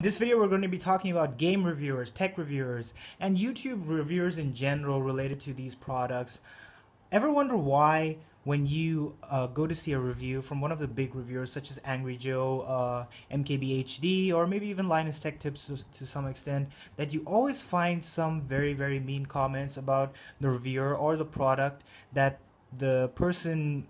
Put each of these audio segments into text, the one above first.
In this video, we're going to be talking about game reviewers, tech reviewers, and YouTube reviewers in general related to these products. Ever wonder why when you go to see a review from one of the big reviewers such as AngryJoe, MKBHD, or maybe even Linusttechtips to some extent, that you always find some very, very mean comments about the reviewer or the product that the person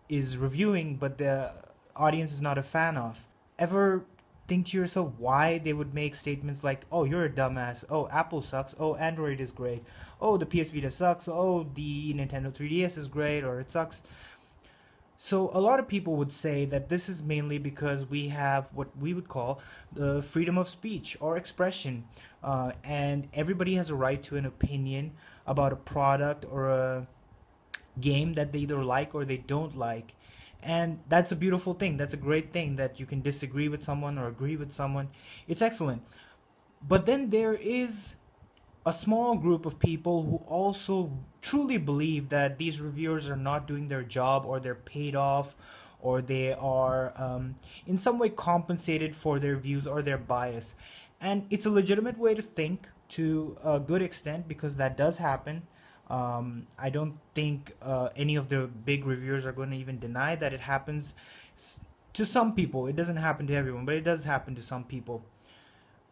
is reviewing but the audience is not a fan of? Ever think to yourself why they would make statements like, oh, you're a dumbass, oh, Apple sucks, oh, Android is great, oh, the PS Vita sucks, oh, the Nintendo 3DS is great, or it sucks? So a lot of people would say that this is mainly because we have what we would call the freedom of speech or expression, and everybody has a right to an opinion about a product or a game that they either like or they don't like. And that's a beautiful thing. That's a great thing that you can disagree with someone or agree with someone. It's excellent. But then there is a small group of people who also truly believe that these reviewers are not doing their job, or they're paid off, or they are in some way compensated for their views or their bias. And it's a legitimate way to think to a good extent, because that does happen. I don't think any of the big reviewers are going to even deny that it happens to some people. It doesn't happen to everyone, but it does happen to some people.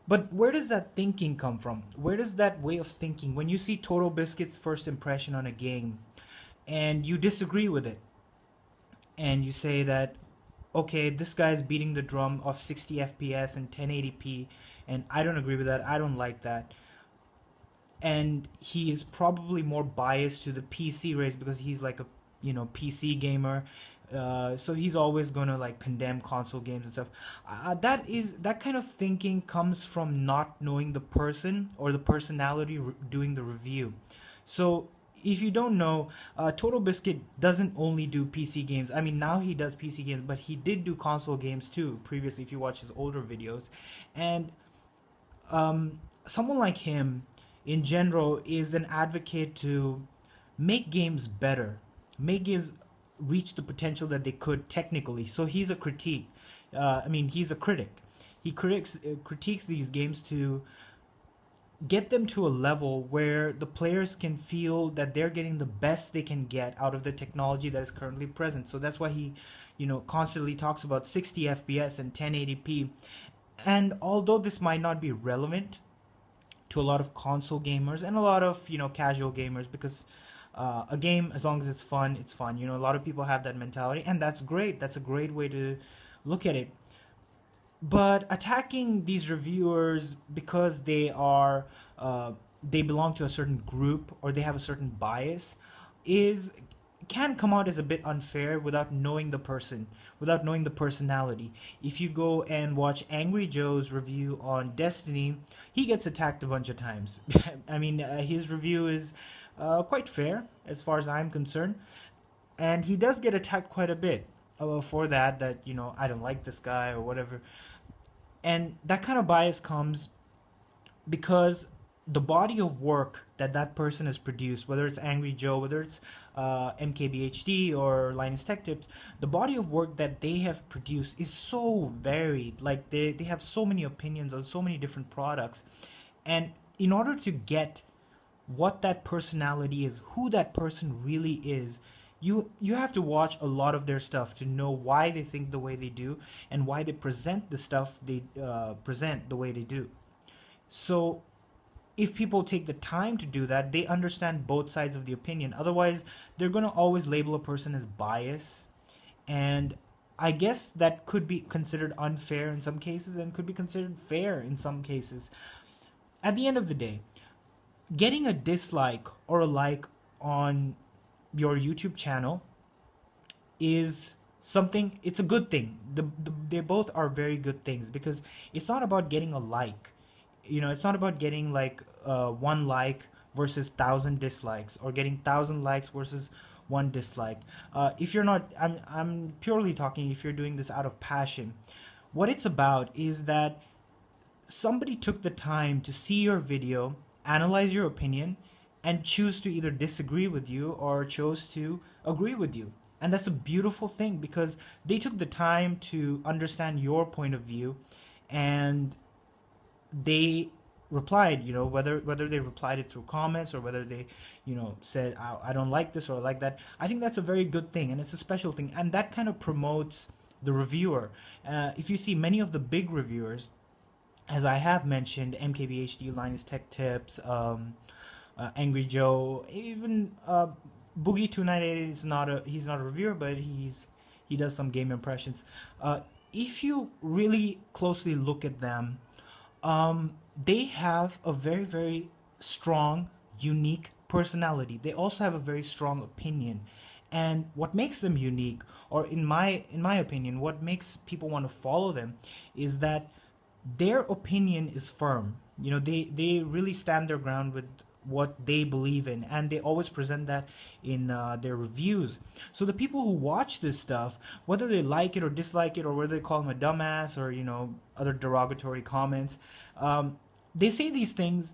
But where does that thinking come from? Where does that way of thinking, when you see Totalbiscuit's first impression on a game and you disagree with it, and you say that, okay, this guy's beating the drum of 60 FPS and 1080p, and I don't agree with that, I don't like that, and he is probably more biased to the PC race because he's like a PC gamer, so he's always gonna like condemn console games and stuff. That kind of thinking comes from not knowing the person or the personality doing the review. So if you don't know, Totalbiscuit doesn't only do PC games. I mean, now he does PC games, but he did do console games too previously if you watch his older videos. And someone like him in general is an advocate to make games better, make games reach the potential that they could technically. So he's a critique. He's a critic. He critiques these games to get them to a level where the players can feel that they're getting the best they can get out of the technology that is currently present. So that's why he, constantly talks about 60 FPS and 1080p. And although this might not be relevant to a lot of console gamers and a lot of casual gamers, because a game, as long as it's fun, it's fun. A lot of people have that mentality, and that's great. That's a great way to look at it. But attacking these reviewers because they belong to a certain group or they have a certain bias can come out as a bit unfair without knowing the person, without knowing the personality. If you go and watch AngryJoe's review on Destiny, he gets attacked a bunch of times. His review is quite fair as far as I'm concerned, and he does get attacked quite a bit for that I don't like this guy or whatever. And that kind of bias comes because the body of work that person has produced, whether it's AngryJoe, whether it's MKBHD or Linusttechtips, the body of work that they have produced is so varied. Like they have so many opinions on so many different products, and in order to get what that personality is, who that person really is, you have to watch a lot of their stuff to know why they think the way they do and why they present the stuff they present the way they do. So if people take the time to do that, they understand both sides of the opinion. Otherwise, they're going to always label a person as biased. And I guess that could be considered unfair in some cases and could be considered fair in some cases. At the end of the day, getting a dislike or a like on your YouTube channel is something, it's a good thing. They both are very good things, because it's not about getting a like. It's not about getting like one like versus 1,000 dislikes, or getting 1,000 likes versus one dislike. If you're not, I'm purely talking if you're doing this out of passion. What it's about is that somebody took the time to see your video, analyze your opinion, and choose to either disagree with you or chose to agree with you. And that's a beautiful thing, because they took the time to understand your point of view and they replied, whether they replied it through comments or whether they, said, I don't like this or I like that. I think that's a very good thing, and it's a special thing, and that kind of promotes the reviewer. If you see many of the big reviewers, as I have mentioned, MKBHD, Linusttechtips, AngryJoe, even Boogie298 is he's not a reviewer, but he does some game impressions. If you really closely look at them, they have a very, very strong, unique personality. They also have a very strong opinion. And what makes them unique, or in my opinion, what makes people want to follow them, is that their opinion is firm. They really stand their ground with what they believe in, and they always present that in their reviews. So the people who watch this stuff, whether they like it or dislike it, or whether they call them a dumbass or other derogatory comments, they say these things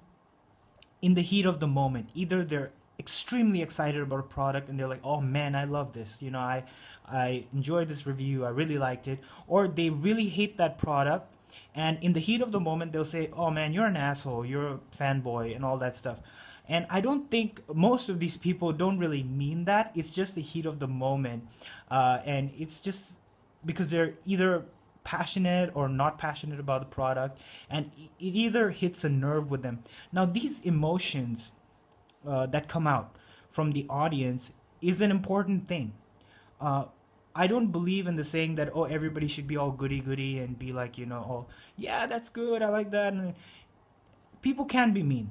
in the heat of the moment. Either they're extremely excited about a product and they're like, oh man, I love this, I enjoyed this review, I really liked it, or they really hate that product, and in the heat of the moment they'll say, oh man, you're an asshole, you're a fanboy, and all that stuff. And I don't think most of these people don't really mean that. It's just the heat of the moment, and it's just because they're either passionate or not passionate about the product, and it either hits a nerve with them. Now, these emotions that come out from the audience is an important thing. I don't believe in the saying that, oh, everybody should be all goody-goody and be like, oh, yeah, that's good, I like that. And people can be mean,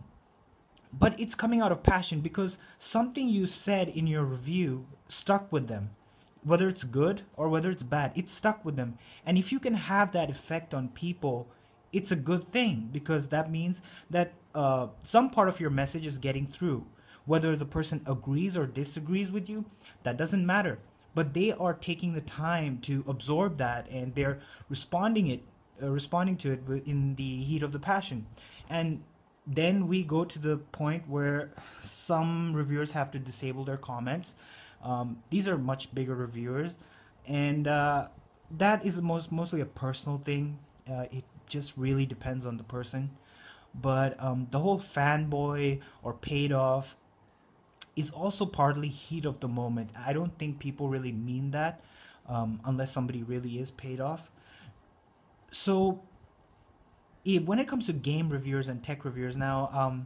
but it's coming out of passion because something you said in your review stuck with them. Whether it's good or whether it's bad, it stuck with them. And if you can have that effect on people, it's a good thing, because that means that some part of your message is getting through. Whether the person agrees or disagrees with you, that doesn't matter. But they are taking the time to absorb that, and they're responding to it in the heat of the passion. And then we go to the point where some reviewers have to disable their comments. These are much bigger reviewers, and that is mostly a personal thing. It just really depends on the person. But the whole fanboy or paid off is also partly heat of the moment. I don't think people really mean that, unless somebody really is paid off. So when it comes to game reviewers and tech reviewers now,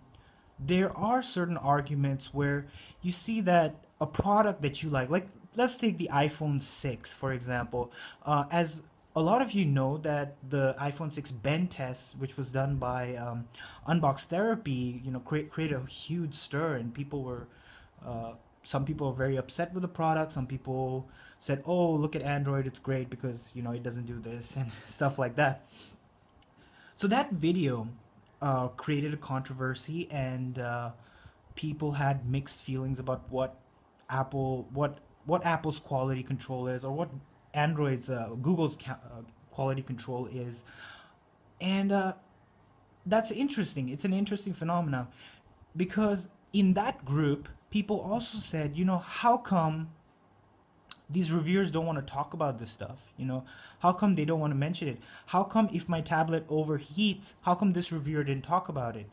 there are certain arguments where you see that a product that you like let's take the iPhone 6 for example. As a lot of you know, that the iPhone 6 bend test, which was done by Unbox Therapy, created a huge stir, and some people were very upset with the product. Some people said, oh, look at Android, it's great because it doesn't do this and stuff like that. So that video created a controversy, and people had mixed feelings about what Apple's quality control is, or what Google's quality control is. And that's interesting. It's an interesting phenomenon, because in that group, people also said, how come these reviewers don't want to talk about this stuff? How come they don't want to mention it? How come if my tablet overheats, how come this reviewer didn't talk about it?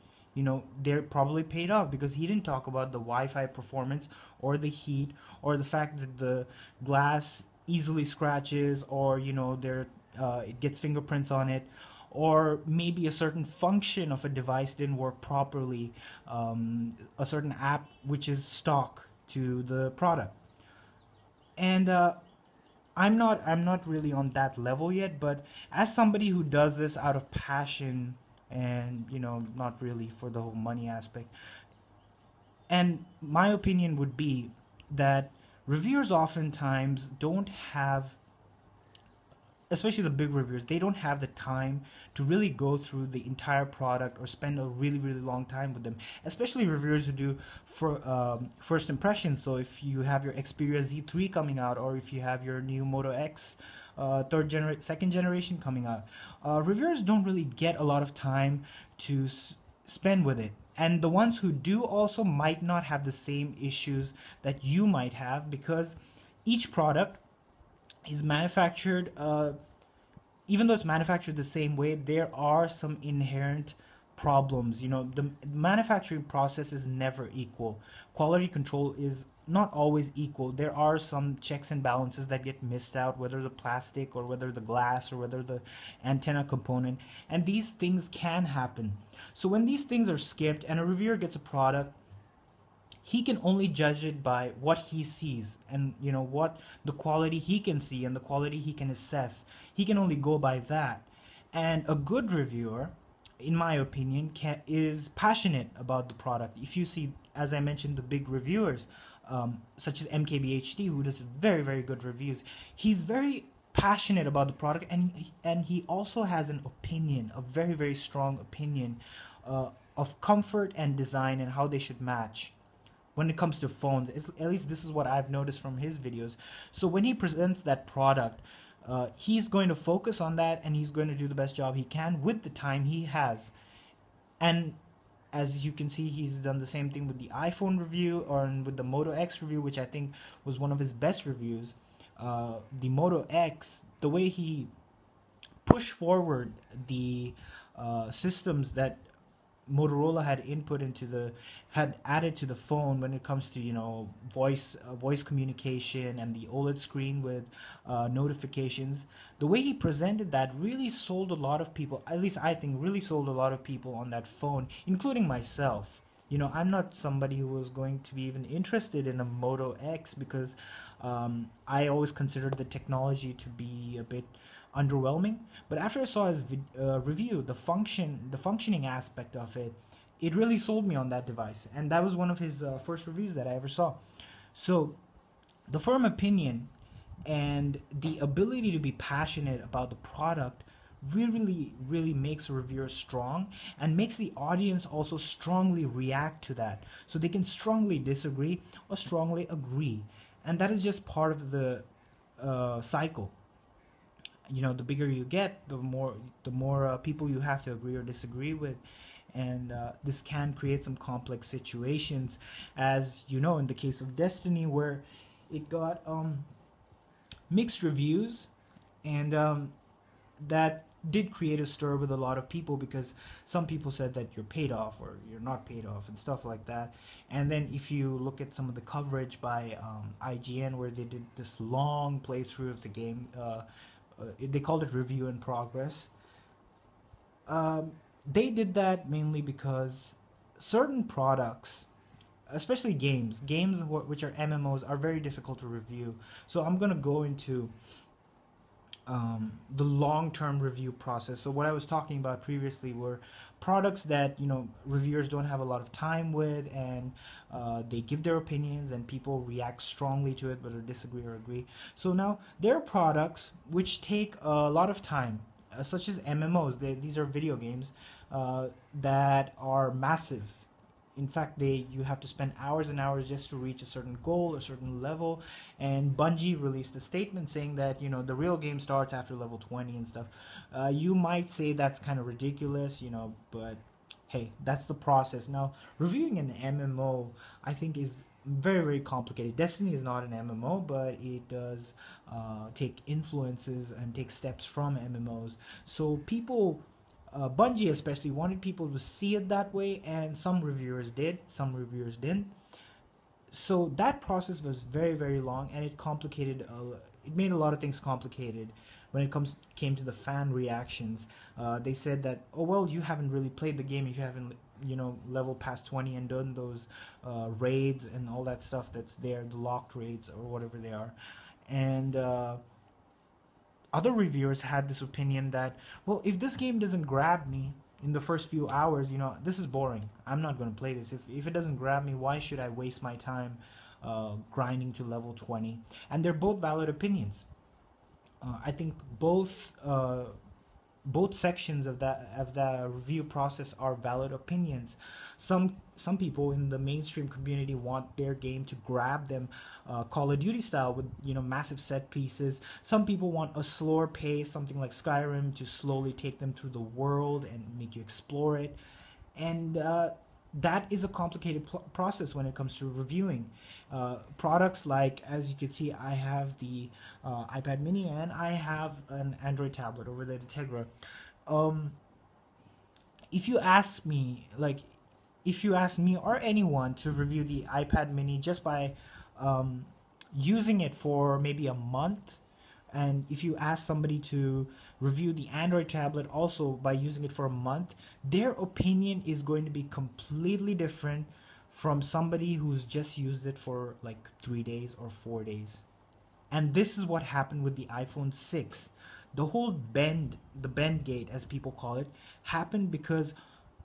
They're probably paid off because he didn't talk about the Wi-Fi performance or the heat or the fact that the glass easily scratches, or it gets fingerprints on it, or maybe a certain function of a device didn't work properly, a certain app which is stock to the product. And I'm not really on that level yet, but as somebody who does this out of passion and not really for the whole money aspect, and my opinion would be that reviewers oftentimes don't have, especially the big reviewers, they don't have the time to really go through the entire product or spend a really, really long time with them, especially reviewers who do for first impressions. So if you have your Xperia Z3 coming out, or if you have your new Moto X second generation coming out, reviewers don't really get a lot of time to spend with it. And the ones who do also might not have the same issues that you might have, because each product is manufactured even though it's manufactured the same way, there are some inherent problems. The manufacturing process is never equal. Quality control is not always equal. There are some checks and balances that get missed out, whether the plastic or whether the glass or whether the antenna component, and these things can happen. So when these things are skipped and a reviewer gets a product, he can only judge it by what he sees, and what the quality he can see and the quality he can assess. He can only go by that. And a good reviewer, in my opinion, is passionate about the product. If you see, as I mentioned, the big reviewers, such as MKBHD, who does very, very good reviews, he's very passionate about the product, and he also has an opinion, a very, very strong opinion of comfort and design and how they should match when it comes to phones. At least this is what I've noticed from his videos. So when he presents that product, he's going to focus on that, and he's going to do the best job he can with the time he has. And as you can see, he's done the same thing with the iPhone review, or with the Moto X review, which I think was one of his best reviews. The Moto X, the way he pushed forward the systems that Motorola had added to the phone when it comes to voice communication and the OLED screen with notifications. The way he presented that really sold a lot of people. At least I think really sold a lot of people on that phone, including myself. I'm not somebody who was going to be even interested in a Moto X because I always considered the technology to be a bit underwhelming. But after I saw his review, the functioning aspect of it really sold me on that device, and that was one of his first reviews that I ever saw. So the firm opinion and the ability to be passionate about the product really makes a reviewer strong, and makes the audience also strongly react to that, so they can strongly disagree or strongly agree. And that is just part of the cycle. The bigger you get, the more people you have to agree or disagree with, and this can create some complex situations, as in the case of Destiny, where it got mixed reviews, and that did create a stir with a lot of people, because some people said that you're paid off or you're not paid off and stuff like that. And then if you look at some of the coverage by IGN, where they did this long playthrough of the game, they called it review in progress. They did that mainly because certain products, especially games which are MMOs, are very difficult to review. So I'm going to go into the long-term review process. So what I was talking about previously were products that reviewers don't have a lot of time with, and they give their opinions and people react strongly to it, whether disagree or agree. So now there are products which take a lot of time, such as MMOs. These are video games that are massive. In fact, you have to spend hours and hours just to reach a certain goal, a certain level. And Bungie released a statement saying that the real game starts after level 20 and stuff. You might say that's kind of ridiculous, but hey, that's the process. Now, reviewing an MMO, I think, is very, very complicated. Destiny is not an MMO, but it does take influences and take steps from MMOs. So people, Bungie especially, wanted people to see it that way, and some reviewers did, some reviewers didn't. So that process was very, very long, and it made a lot of things complicated when it came to the fan reactions. They said that, oh well, you haven't really played the game if you haven't leveled past 20 and done those raids and all that stuff that's there, the locked raids or whatever they are. And other reviewers had this opinion that, well, if this game doesn't grab me in the first few hours, this is boring. I'm not going to play this. If it doesn't grab me, why should I waste my time grinding to level 20? And they're both valid opinions. I think both sections of the review process are valid opinions. Some people in the mainstream community want their game to grab them, Call of Duty style, with massive set pieces. Some people want a slower pace, something like Skyrim, to slowly take them through the world and make you explore it. And that is a complicated process when it comes to reviewing products. Like, as you can see, I have the iPad mini and I have an Android tablet over there, the Tegra. um, if you ask me, if you ask me or anyone to review the iPad mini just by um, using it for maybe a month, and if you ask somebody to review the Android tablet also by using it for a month, their opinion is going to be completely different from somebody who's just used it for like 3 days or 4 days. And this is what happened with the iPhone 6. The whole the bend gate, as people call it, happened because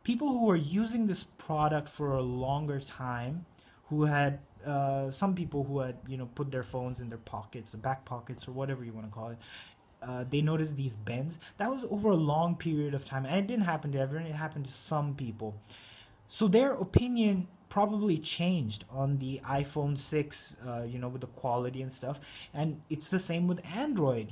people who were using this product for a longer time, who had some people who had, put their phones in their pockets, the back pockets, or whatever you want to call it, they noticed these bends. That was over a long period of time, and it didn't happen to everyone. It happened to some people. So their opinion probably changed on the iPhone 6, with the quality and stuff. And it's the same with Android.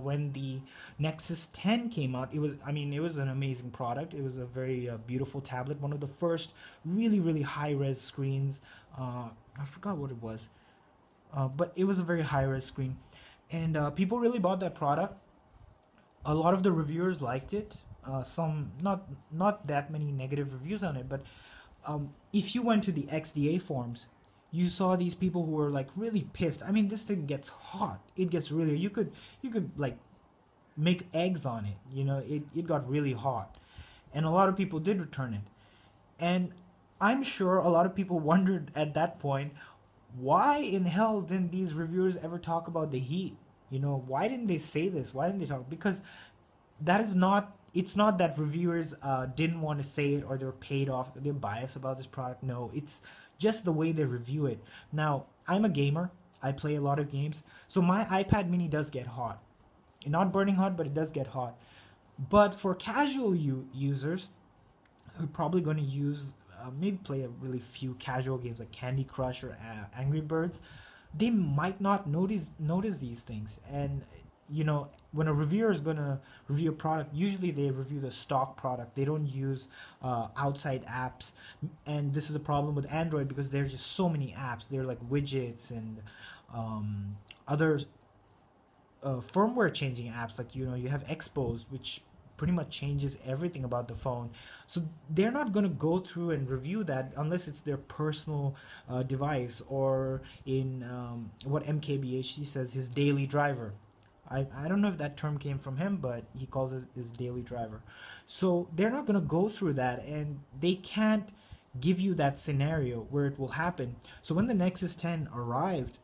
When the Nexus 10 came out, it was an amazing product. It was a very beautiful tablet, one of the first really, really high-res screens. I forgot what it was, but it was a very high-res screen. And people really bought that product. A lot of the reviewers liked it. Some not that many negative reviews on it, but if you went to the XDA forums, you saw these people who were like really pissed. I mean, this thing gets hot. It gets really, you could like make eggs on it. It got really hot, and a lot of people did return it. And I'm sure a lot of people wondered at that point, why in hell didn't these reviewers ever talk about the heat? Why didn't they say this? Why didn't they talk? Because that is not, it's not that reviewers didn't want to say it or they're paid off, they're biased about this product. No, it's just the way they review it. Now, I'm a gamer. I play a lot of games. So my iPad mini does get hot. Not burning hot, but it does get hot. But for casual users who are probably going to use, maybe play a really few casual games like Candy Crush or Angry Birds, they might not notice these things. And when a reviewer is going to review a product, usually they review the stock product. They don't use outside apps. And this is a problem with Android because there's just so many apps. They're like widgets and other firmware changing apps. Like, you have Expose, which pretty much changes everything about the phone. So they're not going to go through and review that unless it's their personal device, or in what MKBHD says, his daily driver. I don't know if that term came from him, but he calls it his daily driver. So they're not going to go through that, and they can't give you that scenario where it will happen. So when the Nexus 10 arrived,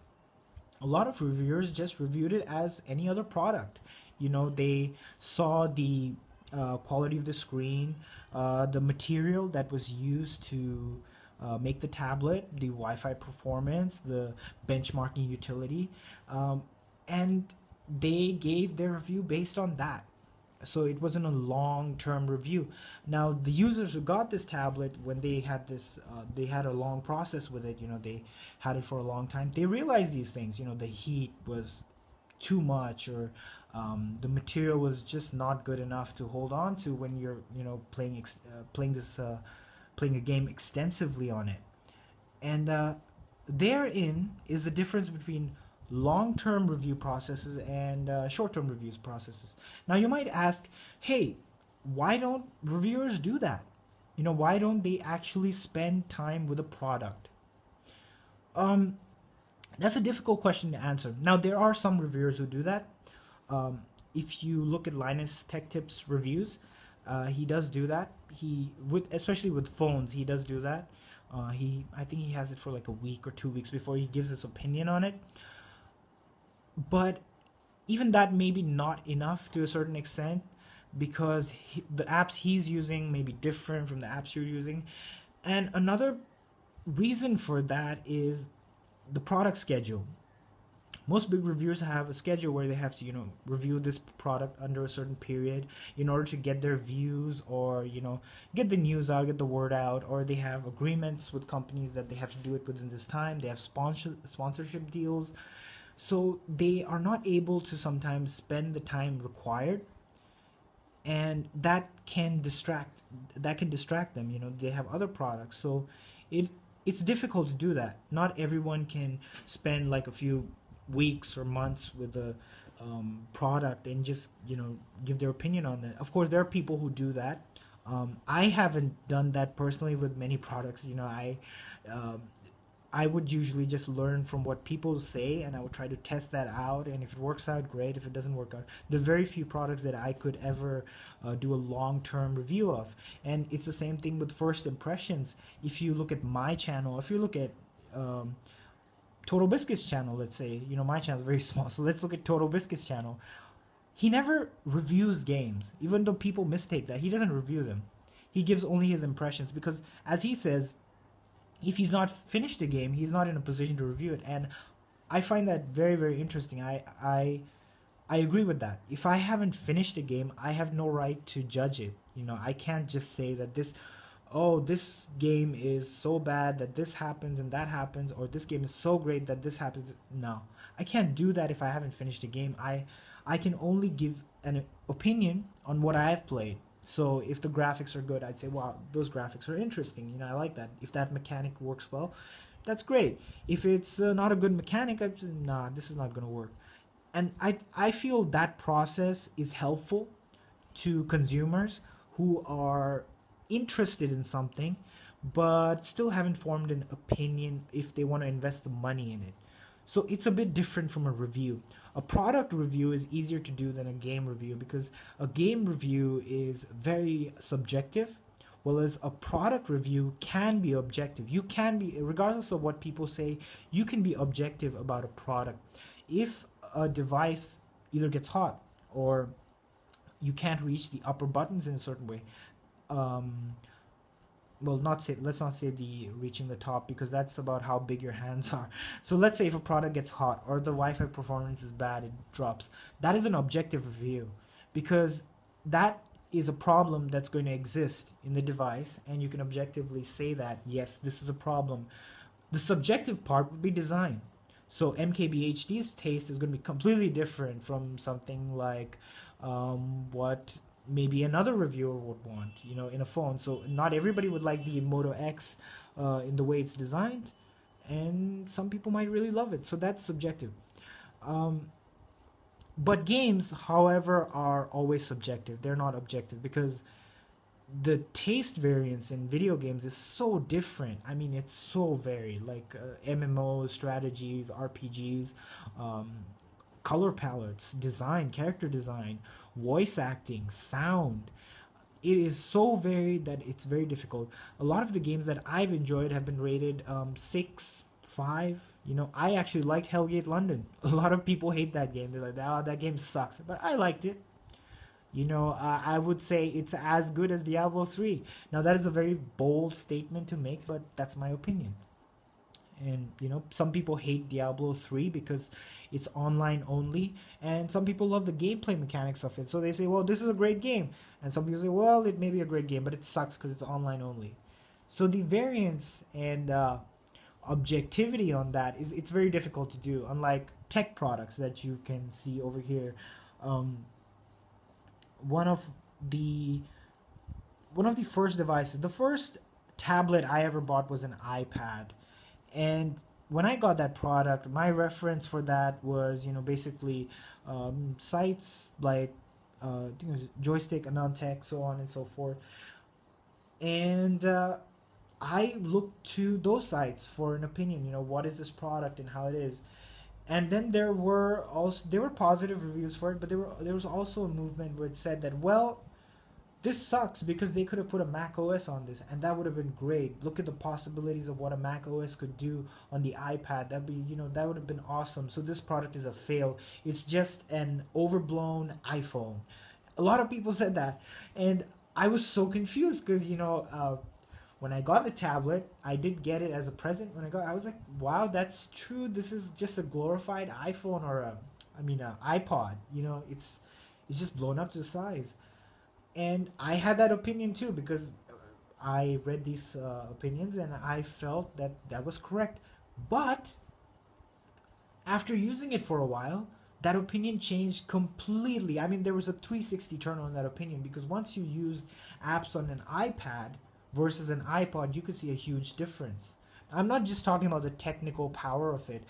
a lot of reviewers just reviewed it as any other product. They saw the quality of the screen, the material that was used to make the tablet, the Wi-Fi performance, the benchmarking utility, and they gave their review based on that. So it wasn't a long-term review. Now, the users who got this tablet, when they had this, they had a long process with it. They had it for a long time. They realized these things. The heat was too much, or the material was just not good enough to hold on to when you're playing a game extensively on it. And therein is the difference between long-term review processes and short-term reviews processes. Now you might ask, hey, why don't reviewers do that? Why don't they actually spend time with a product? That's a difficult question to answer. Now, there are some reviewers who do that. If you look at Linusttechtips reviews, he does do that. Especially with phones, he does do that. I think he has it for like a week or 2 weeks before he gives his opinion on it. But even that may be not enough to a certain extent, because the apps he's using may be different from the apps you're using. And another reason for that is the product schedule. Most big reviewers have a schedule where they have to, review this product under a certain period in order to get their views, or, get the news out, get the word out, or they have agreements with companies that they have to do it within this time. They have sponsorship deals. So they are not able to sometimes spend the time required. and that can distract them. You know, they have other products, so it it's difficult to do that. Not everyone can spend like a few weeks or months with a product and just, you know, give their opinion on that. Of course, there are people who do that. I haven't done that personally with many products. You know, um, I would usually just learn from what people say, and I would try to test that out. And if it works out, great. If it doesn't work out, there's very few products that I could ever do a long-term review of. And it's the same thing with first impressions. If you look at my channel, if you look at um, Totalbiscuit's channel, let's say, you know, my channel is very small, so let's look at Totalbiscuit's channel. He never reviews games, even though people mistake that. He doesn't review them. He gives only his impressions because, as he says, if he's not finished a game, he's not in a position to review it. And I find that very, very interesting. I agree with that. If I haven't finished a game, I have no right to judge it. You know, I can't just say that this game is so bad that this happens and that happens, or this game is so great that this happens. No, I can't do that if I haven't finished a game. I can only give an opinion on what I have played. So if the graphics are good, I'd say, wow, those graphics are interesting. You know, I like that. If that mechanic works well, that's great. If it's not a good mechanic, I'd say, nah, this is not going to work. And I feel that process is helpful to consumers who are interested in something but still haven't formed an opinion if they want to invest the money in it. So it's a bit different from a review. A product review is easier to do than a game review because a game review is very subjective, whereas a product review can be objective. You can be, regardless of what people say, you can be objective about a product. If a device either gets hot or you can't reach the upper buttons in a certain way, um, well, let's not say the reaching the top, because that's about how big your hands are. So let's say if a product gets hot or the Wi-Fi performance is bad, it drops. That is an objective review because that is a problem that's going to exist in the device, and you can objectively say that yes, this is a problem. The subjective part would be design. So MKBHD's taste is going to be completely different from something like what maybe another reviewer would want, you know, in a phone. So not everybody would like the Moto X in the way it's designed, and some people might really love it. So that's subjective. Um, but games, however, are always subjective. They're not objective because the taste variance in video games is so different. I mean, it's so varied. Like MMOs, strategies, RPGs, um, color palettes, design, character design, voice acting, sound. It is so varied that it's very difficult. A lot of the games that I've enjoyed have been rated 6, 5. You know, I actually liked Hellgate London. A lot of people hate that game. They're like, oh, that game sucks. But I liked it. You know, I would say it's as good as Diablo 3. Now, that is a very bold statement to make, but that's my opinion. And, you know, some people hate Diablo 3 because it's online only, and some people love the gameplay mechanics of it. So they say, well, this is a great game. And some people say, well, it may be a great game, but it sucks because it's online only. So the variance and objectivity on that it's very difficult to do, unlike tech products that you can see over here. Um, one of the first devices, the first tablet I ever bought was an iPad. And when I got that product, my reference for that was, you know, basically sites like I think it was Joystick, Anantech, so on and so forth. And I looked to those sites for an opinion. You know, what is this product and how it is. And then there were positive reviews for it, but there was also a movement where it said that, well, this sucks because they could have put a Mac OS on this, and that would have been great. Look at the possibilities of what a Mac OS could do on the iPad. That would have been awesome. So this product is a fail. It's just an overblown iPhone. A lot of people said that, and I was so confused because, you know, when I got the tablet, I did get it as a present. I was like, wow, that's true. This is just a glorified iPhone or a iPod. You know, it's just blown up to the size. And I had that opinion too because I read these opinions and I felt that that was correct. But after using it for a while, that opinion changed completely. I mean, there was a 360 turn on that opinion, because once you used apps on an iPad versus an iPod, you could see a huge difference. I'm not just talking about the technical power of it,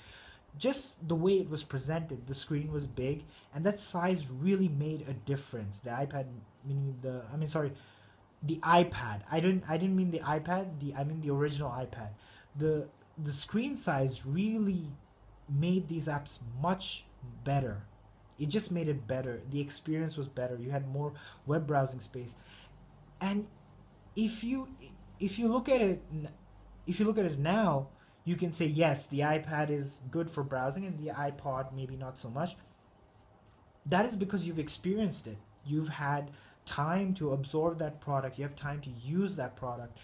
just the way it was presented. The screen was big, and that size really made a difference. The iPad, meaning the iPad. I didn't mean the iPad. I mean the original iPad. The screen size really made these apps much better. It just made it better. The experience was better. You had more web browsing space. And if you if you look at it if you look at it now, you can say yes, the iPad is good for browsing and the iPod maybe not so much. That is because you've experienced it. You've had time to absorb that product. You have time to use that product.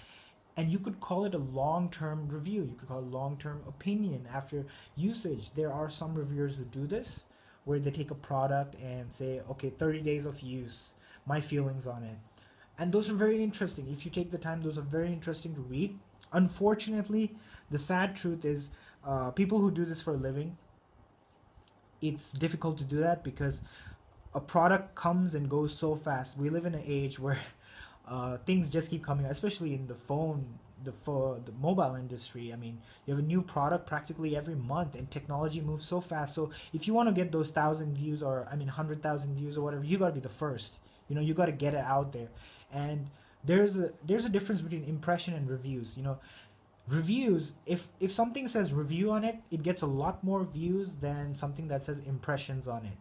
And you could call it a long-term review. You could call it long-term opinion after usage. There are some reviewers who do this, where they take a product and say, okay, 30 days of use, my feelings on it. And those are very interesting. If you take the time, those are very interesting to read. Unfortunately, the sad truth is, people who do this for a living, it's difficult to do that because a product comes and goes so fast. We live in an age where things just keep coming, especially in the mobile industry. I mean, you have a new product practically every month, and technology moves so fast. So if you want to get those 1,000 views, or 100,000 views or whatever, you got to be the first. You got to get it out there. And there's a difference between impression and reviews. Reviews, if something says review on it, it gets a lot more views than something that says impressions on it,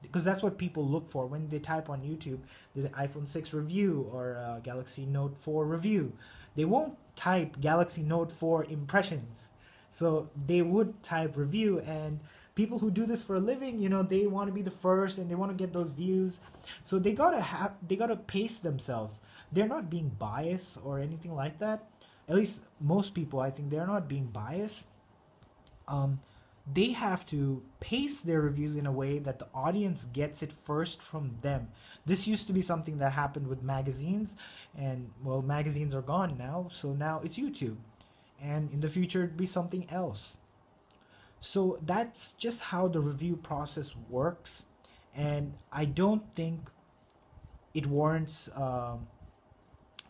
because that's what people look for when they type on YouTube. There's an iPhone 6 review or Galaxy Note 4 review. They won't type Galaxy Note 4 impressions. So they would type review, and people who do this for a living, they want to be the first and they want to get those views. So they gotta pace themselves. They're not being biased or anything like that. At least most people, I think, they're not being biased. They have to pace their reviews in a way that the audience gets it first from them. This used to be something that happened with magazines, and well, magazines are gone now, so now it's YouTube, and in the future it'd be something else. So that's just how the review process works, and I don't think it warrants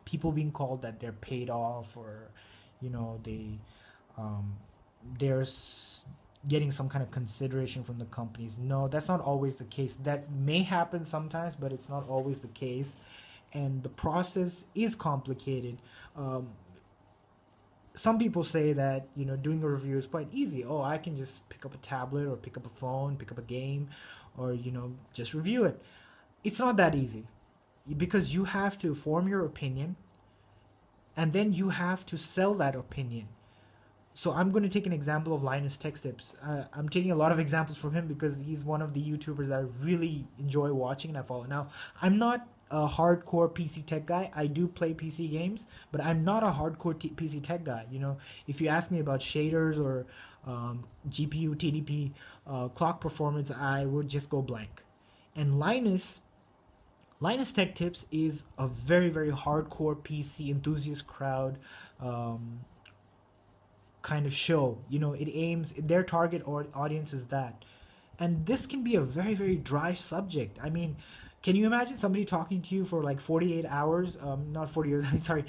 people being called that they're paid off, or they're getting some kind of consideration from the companies. No, that's not always the case. That may happen sometimes, but it's not always the case, and the process is complicated. Some people say that doing a review is quite easy. Oh, I can just pick up a tablet or pick up a phone, pick up a game, or just review it. It's not that easy, because you have to form your opinion, and then you have to sell that opinion. So I'm going to take an example of Linusttechtips. I'm taking a lot of examples from him because he's one of the YouTubers that I really enjoy watching and I follow. Now, I'm not a hardcore PC tech guy. I do play PC games, but I'm not a hardcore PC tech guy. If you ask me about shaders or GPU, TDP, clock performance, I would just go blank. And Linusttechtips is a very, very hardcore PC enthusiast crowd kind of show. It aims, their target audience is that. And this can be a very, very dry subject. I mean, can you imagine somebody talking to you for like 48 hours, not 40 years, I'm sorry,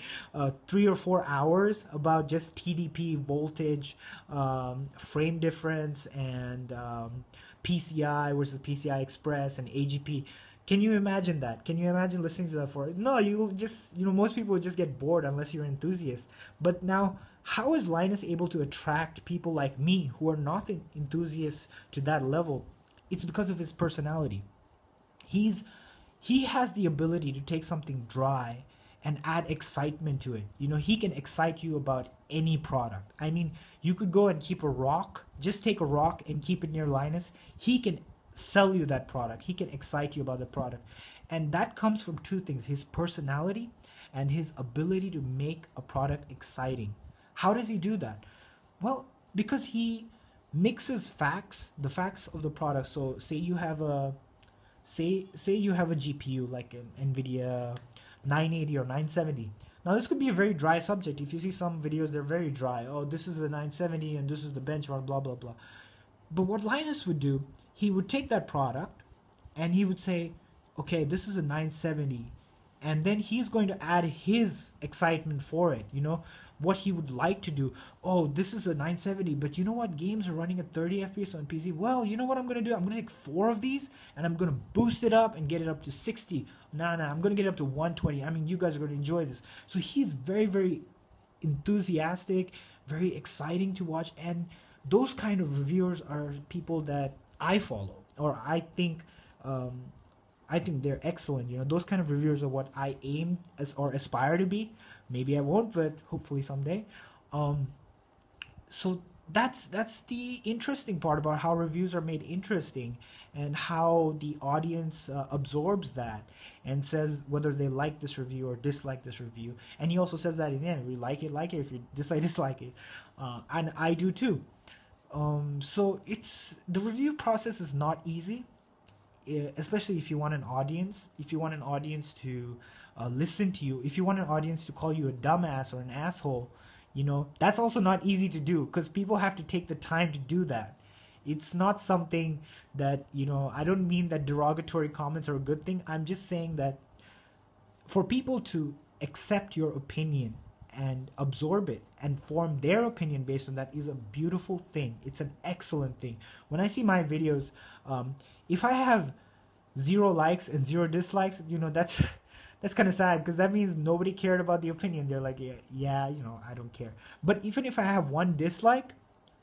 3 or 4 hours about just TDP, voltage, frame difference, and PCI versus PCI Express and AGP? Can you imagine that? Can you imagine listening to that for? No, you will just, most people will just get bored unless you're an enthusiast. But now, how is Linus able to attract people like me who are not enthusiasts to that level? It's because of his personality. He has the ability to take something dry and add excitement to it. He can excite you about any product. I mean, you could go and keep a rock, just take a rock and keep it near Linus. He can sell you that product. He can excite you about the product. And that comes from two things: his personality and his ability to make a product exciting. How does he do that? Well, because he mixes the facts of the product. So say you have a GPU like an NVIDIA 980 or 970. Now this could be a very dry subject. If you see some videos, they're very dry. Oh, this is the 970 and this is the benchmark, blah, blah, blah. But what Linus would do he would take that product and he would say, okay, this is a 970, and then he's going to add his excitement for it, what he would like to do. Oh, this is a 970, but you know what, games are running at 30 FPS on PC. Well, you know what I'm going to do, I'm going to take 4 of these and I'm going to boost it up and get it up to 60. Nah, I'm going to get it up to 120. I mean, you guys are going to enjoy this. So he's very, very enthusiastic, very exciting to watch, and those kind of reviewers are people that I follow, or I think they're excellent. Those kind of reviewers are what I aim as or aspire to be. Maybe I won't, but hopefully someday. So that's the interesting part about how reviews are made interesting, and how the audience absorbs that and says whether they like this review or dislike this review. And he also says that in the end, if you like it, if you dislike it, and I do too. So the review process is not easy, especially if you want an audience. If you want an audience to listen to you, if you want an audience to call you a dumbass or an asshole, that's also not easy to do, because people have to take the time to do that. It's not something that, I don't mean that derogatory comments are a good thing. I'm just saying that for people to accept your opinion and absorb it and form their opinion based on that is a beautiful thing. It's an excellent thing. When I see my videos, if I have 0 likes and 0 dislikes, that's kind of sad, because that means nobody cared about the opinion. They're like, yeah, I don't care. But even if I have 1 dislike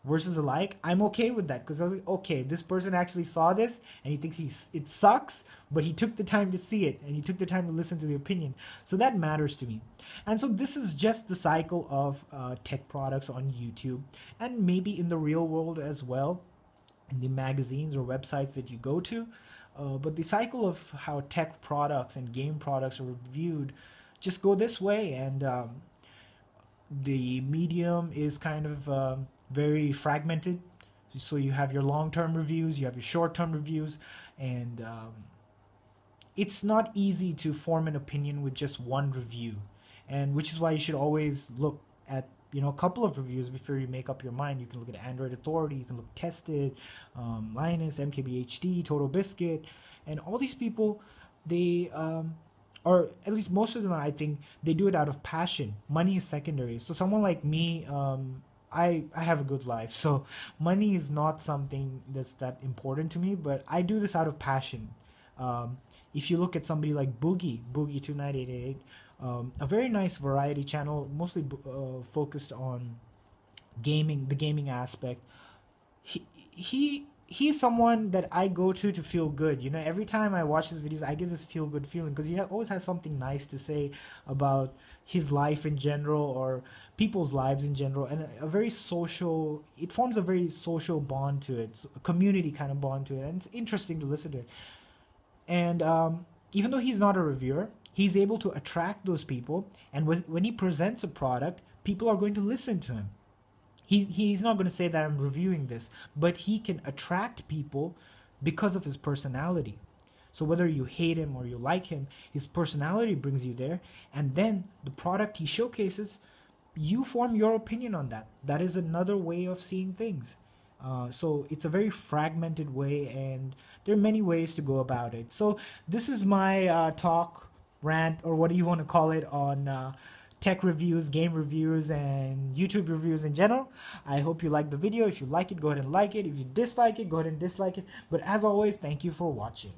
versus a like, I'm okay with that, because I was like, okay, this person actually saw this and he thinks it sucks, but he took the time to see it and he took the time to listen to the opinion. So that matters to me. And so this is just the cycle of tech products on YouTube, and maybe in the real world as well, in the magazines or websites that you go to. But the cycle of how tech products and game products are reviewed just go this way, and the medium is kind of very fragmented. So you have your long-term reviews, you have your short-term reviews, and it's not easy to form an opinion with just one review, and which is why you should always look at a couple of reviews before you make up your mind. You can look at Android Authority, you can look Tested, Linus, MKBHD, Totalbiscuit, and all these people, they or at least most of them, I think they do it out of passion. Money is secondary. So someone like me, I have a good life, so money is not something that's that important to me, but I do this out of passion. If you look at somebody like Boogie2988, a very nice variety channel, mostly focused on gaming, the gaming aspect. He's someone that I go to feel good. Every time I watch his videos, I get this feel good feeling, because he always has something nice to say about his life in general, or people's lives in general, and it forms a very social bond to it, a community kind of bond to it, and it's interesting to listen to it. And even though he's not a reviewer, he's able to attract those people, and when he presents a product, people are going to listen to him. He's not going to say that I'm reviewing this, but he can attract people because of his personality. So whether you hate him or you like him, his personality brings you there, and then the product he showcases, you form your opinion on that. That is another way of seeing things. So it's a very fragmented way, and there are many ways to go about it. So this is my talk, rant, or what do you want to call it, on tech reviews, game reviews, and YouTube reviews in general. I hope you like the video. If you like it, go ahead and like it. If you dislike it, go ahead and dislike it. But as always, thank you for watching.